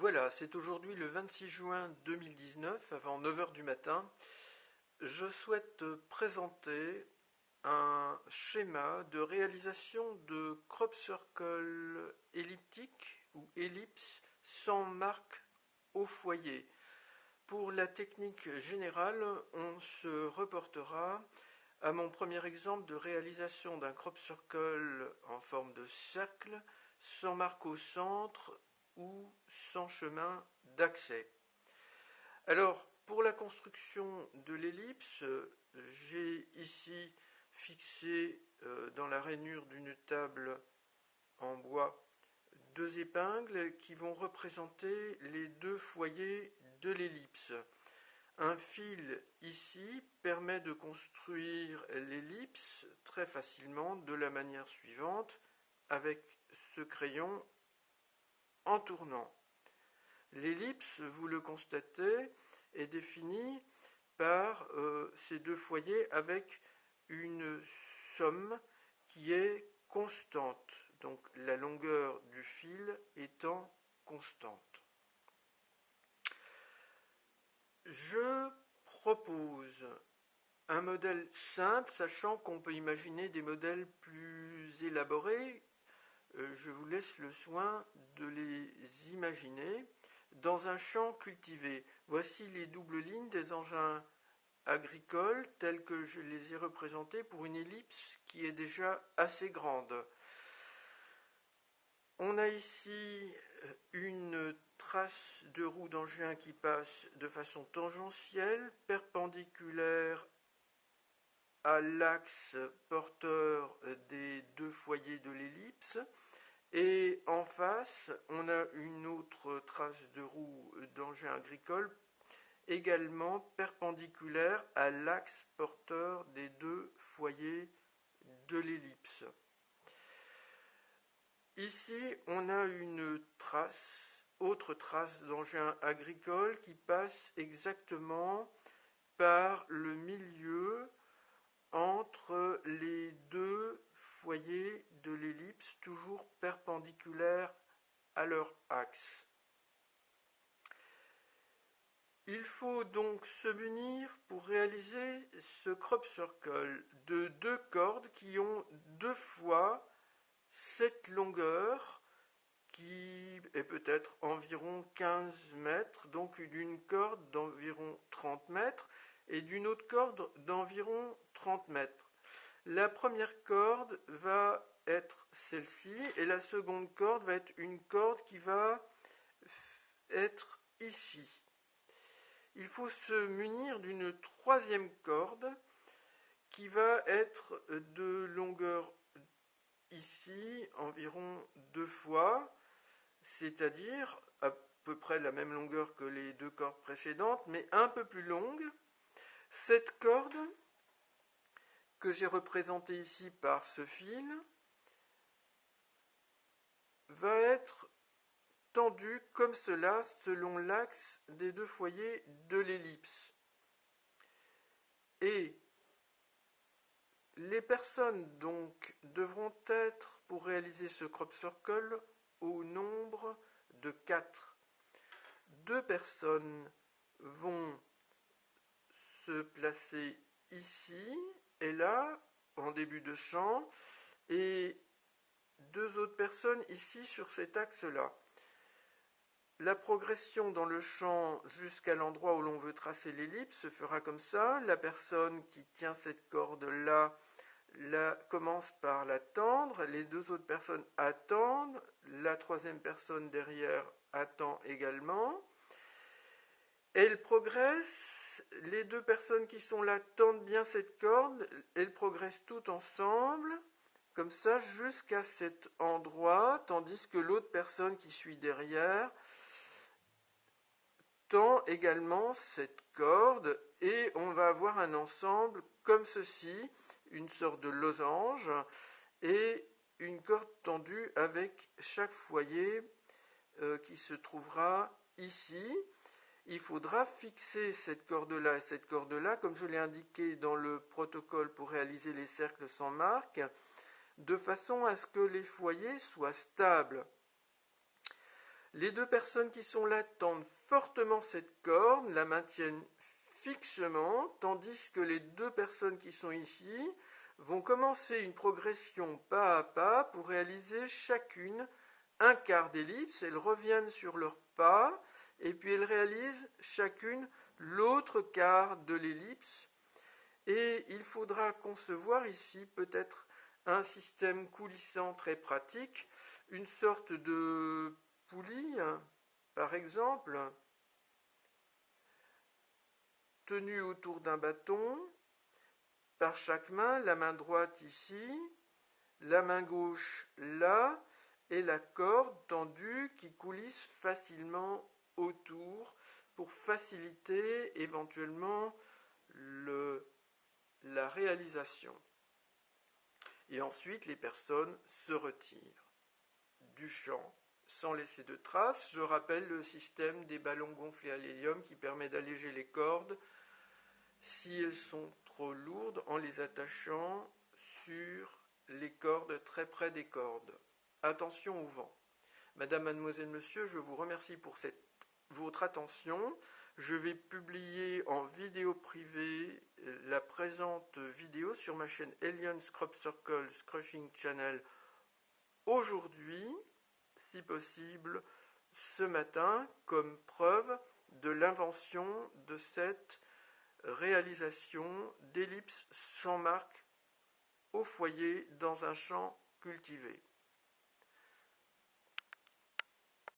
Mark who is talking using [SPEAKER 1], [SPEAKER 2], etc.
[SPEAKER 1] Voilà, c'est aujourd'hui le 26 juin 2019, avant 9 heures du matin. Je souhaite présenter un schéma de réalisation de crop circle elliptique ou ellipse sans marque au foyer. Pour la technique générale, on se reportera à mon premier exemple de réalisation d'un crop circle en forme de cercle, sans marque au centre ou sans chemin d'accès. Alors, pour la construction de l'ellipse, j'ai ici fixé dans la rainure d'une table en bois deux épingles qui vont représenter les deux foyers de l'ellipse. Un fil ici permet de construire l'ellipse très facilement de la manière suivante avec ce crayon en tournant. L'ellipse, vous le constatez, est définie par ces deux foyers avec une somme qui est constante, donc la longueur du fil étant constante. Je propose un modèle simple, sachant qu'on peut imaginer des modèles plus élaborés. Je vous laisse le soin de les imaginer. Dans un champ cultivé, voici les doubles lignes des engins agricoles tels que je les ai représentés pour une ellipse qui est déjà assez grande. On a ici une trace de roue d'engin qui passe de façon tangentielle, perpendiculaire à l'axe porteur des deux foyers de l'ellipse. Et en face, on a une autre trace de roue d'engin agricole, également perpendiculaire à l'axe porteur des deux foyers de l'ellipse. Ici, on a une autre trace d'engin agricole qui passe exactement par le milieu entre les deux foyers de l'ellipse, toujours perpendiculaires à leur axe. Il faut donc se munir pour réaliser ce crop circle de deux cordes qui ont deux fois cette longueur qui est peut-être environ 15 mètres, donc d'une corde d'environ 30 mètres et d'une autre corde d'environ 30 mètres. La première corde va être celle-ci et la seconde corde va être une corde qui va être ici. Il faut se munir d'une troisième corde qui va être de longueur ici environ deux fois, c'est-à-dire à peu près la même longueur que les deux cordes précédentes, mais un peu plus longue. Cette corde, que j'ai représentée ici par ce fil, va être tendue comme cela selon l'axe des deux foyers de l'ellipse. Et les personnes donc devront être, pour réaliser ce crop circle, au nombre de 4. 2 personnes vont se placer ici et là, en début de champ, et 2 autres personnes ici sur cet axe-là. La progression dans le champ jusqu'à l'endroit où l'on veut tracer l'ellipse se fera comme ça. La personne qui tient cette corde-là commence par la tendre, les 2 autres personnes attendent, la troisième personne derrière attend également. Elle progresse, les 2 personnes qui sont là tendent bien cette corde, elles progressent toutes ensemble, comme ça jusqu'à cet endroit, tandis que l'autre personne qui suit derrière tend également cette corde, et on va avoir un ensemble comme ceci, une sorte de losange, et une corde tendue avec chaque foyer qui se trouvera ici. Il faudra fixer cette corde-là et cette corde-là, comme je l'ai indiqué dans le protocole pour réaliser les cercles sans marque, de façon à ce que les foyers soient stables. Les deux personnes qui sont là tendent fortement cette corde, la maintiennent fixement, tandis que les deux personnes qui sont ici vont commencer une progression pas à pas pour réaliser chacune un quart d'ellipse. Elles reviennent sur leur pas et puis elles réalisent chacune l'autre quart de l'ellipse. Et il faudra concevoir ici peut-être un système coulissant très pratique, une sorte de poulie, par exemple, tenue autour d'un bâton, par chaque main, la main droite ici, la main gauche là, et la corde tendue qui coulisse facilement autour pour faciliter éventuellement la réalisation. Et ensuite, les personnes se retirent du champ sans laisser de traces. Je rappelle le système des ballons gonflés à l'hélium qui permet d'alléger les cordes si elles sont trop lourdes en les attachant sur les cordes très près des cordes. Attention au vent. Madame, mademoiselle, monsieur, je vous remercie pour votre attention. Je vais publier en vidéo privée la présente vidéo sur ma chaîne Aliens Crop Circles Crushing Channel aujourd'hui, si possible, ce matin, comme preuve de l'invention de cette réalisation d'ellipses sans marque au foyer dans un champ cultivé.